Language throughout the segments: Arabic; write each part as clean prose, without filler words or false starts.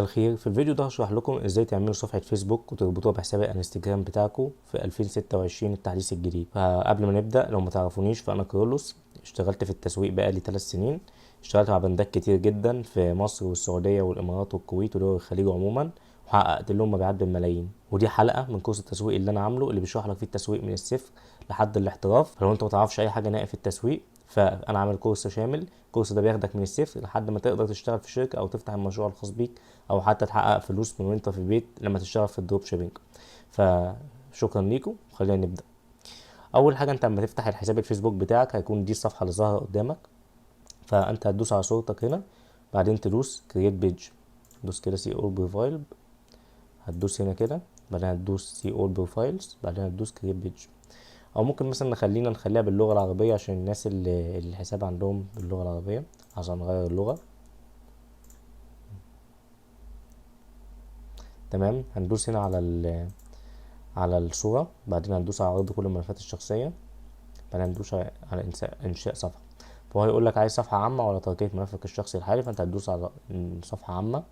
الخير في الفيديو ده هشرح لكم ازاي تعملوا صفحة فيسبوك وتربطوها بحساب الانستجرام بتاعكم في 2026 التحديث الجديد. فقبل ما نبدأ لو ما تعرفونيش فانا كارلوس، اشتغلت في التسويق بقالي 3 سنين. اشتغلت مع براندات كتير جدا في مصر والسعودية والامارات والكويت ودول الخليج عموما، وحققت لهم مبيعات بالملايين. ودي حلقة من كورس التسويق اللي انا عامله، اللي بيشرح لك فيه التسويق من الصفر لحد الاحتراف. فلو انت ما تعرفش اي حاجة نهائي في التسويق فانا عامل كورس شامل. الكورس ده بياخدك من الصفر لحد ما تقدر تشتغل في شركة او تفتح المشروع الخاص بيك، او حتى تحقق فلوس من وانت في البيت لما تشتغل في الدروب شيبينج. فشكرا ليكم، خلينا نبدا. اول حاجه، انت لما تفتح الحساب الفيسبوك بتاعك هيكون دي الصفحه اللي ظاهره قدامك. فانت هتدوس على صورتك هنا، بعدين تدوس كرييت بيج، دوس كده سي اول بروفايل، هتدوس هنا كده، بعدين هتدوس سي اول بروفايلز، بعدين هتدوس كرييت بيج. او ممكن مثلا نخليها باللغه العربيه عشان الناس اللي الحساب عندهم باللغه العربيه، عشان نغير اللغه. تمام، هندوس هنا على الصورة، بعدين هندوس على عرض كل الملفات الشخصية، بعدين هندوس على إنشاء صفحة. فهو هيقول لك عايز صفحة عامة ولا تركية ملفك الشخصي الحالي، فأنت هتدوس على صفحة عامة،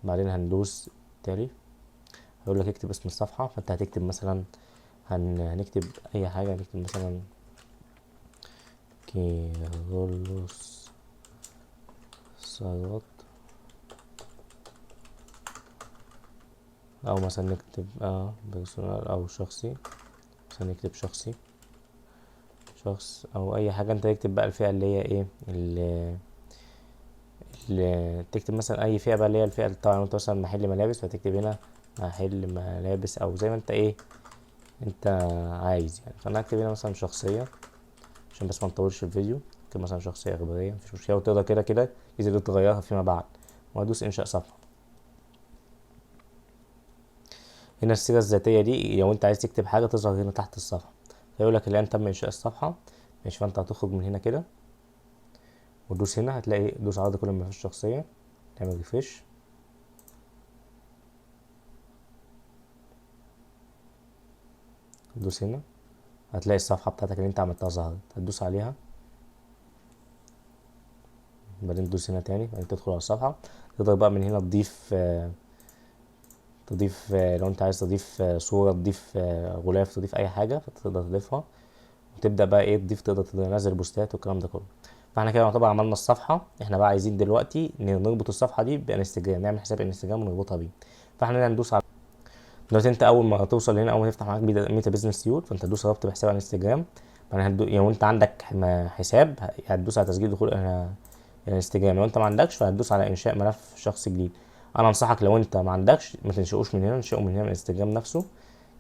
بعدين هندوس تالي. هيقول لك اكتب اسم الصفحة، فأنت هتكتب مثلا هنكتب أي حاجة، هنكتب مثلا كيرلس ثروت، أو مثلا نكتب بيرسونال أو شخصي، مثلا نكتب شخص او اي حاجه. انت تكتب بقى الفئه اللي هي ايه، اللي تكتب مثلا اي فئه بقى اللي هي الفئه. طبعا انت مثلا محل ملابس فتكتب هنا محل ملابس، او زي ما انت ايه انت عايز يعني. فانا هكتب هنا مثلا شخصيه عشان بس ما نطولش الفيديو. اكتب مثلا شخصيه اخباريه، مفيش مشكله، وتقدر كده تقدر تغيرها فيما بعد. وهدوس انشاء صفحه. هنا السيره الذاتيه دي لو انت عايز تكتب حاجه تظهر هنا تحت الصفحه، فيقول لك الان تم انشاء الصفحه. ماشي، فانت هتخرج من هنا كده وتدوس هنا، هتلاقي دوس عرض كل الملفات الشخصيه، تعمل ريفريش. تدوس هنا هتلاقي الصفحة بتاعتك اللي انت عملتها ظهرت، هتدوس عليها، بعدين تدوس هنا تاني، بعدين تدخل على الصفحة. تقدر بقى من هنا تضيف لو انت عايز تضيف صورة، تضيف غلاف، تضيف اي حاجة فتقدر تضيفها، وتبدأ بقى ايه تضيف، تقدر تنزل بوستات والكلام ده كله. فاحنا كده يعتبر عملنا الصفحة. احنا بقى عايزين دلوقتي نربط الصفحة دي بانستجرام، نعمل حساب انستجرام ونربطها بيه. فاحنا هندوس على دلوقتي، انت اول ما توصل هنا، اول ما تفتح معاك ميتا بيزنس سيول، فانت تدوس ربط بحساب على انستجرام. بعدين يعني انت عندك حساب هتدوس على تسجيل دخول انستجرام. لو انت ما عندكش فهتدوس على انشاء ملف شخص جديد. انا انصحك لو انت ما عندكش ما تنشئوش من هنا، انشئه من هنا من انستجرام نفسه.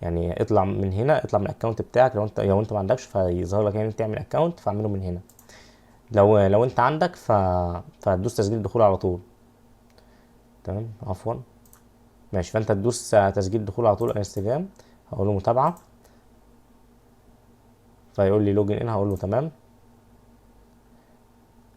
يعني اطلع من هنا، اطلع من الاكونت بتاعك. لو انت ما عندكش فيظهر لك يعني تعمل اكونت، فاعمله من هنا. لو انت عندك فهتدوس تسجيل دخول على طول. تمام، عفوا. ماشي، فانت تدوس تسجيل دخول على طول انستجرام. هقول له متابعه، فيقول لي لوجن ان، هقول له تمام.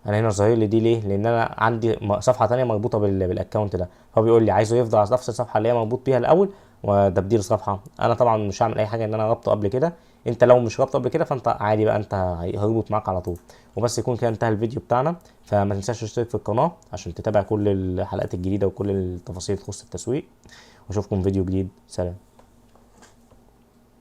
انا هنا ظاهر لي دي ليه؟ لان انا عندي صفحه تانية مربوطه بالاكونت ده. هو بيقول لي عايزه يفضل على نفس الصفحه اللي هي مربوط بيها الاول وتبديل صفحه. انا طبعا مش هعمل اي حاجه ان انا رابطه قبل كده. انت لو مش رابطه قبل كده فانت عادي بقى، انت هيربط معاك على طول. وبس يكون كده انتهى الفيديو بتاعنا. فما تنساش تشترك في القناه عشان تتابع كل الحلقات الجديده وكل التفاصيل تخص التسويق. واشوفكم فيديو جديد، سلام.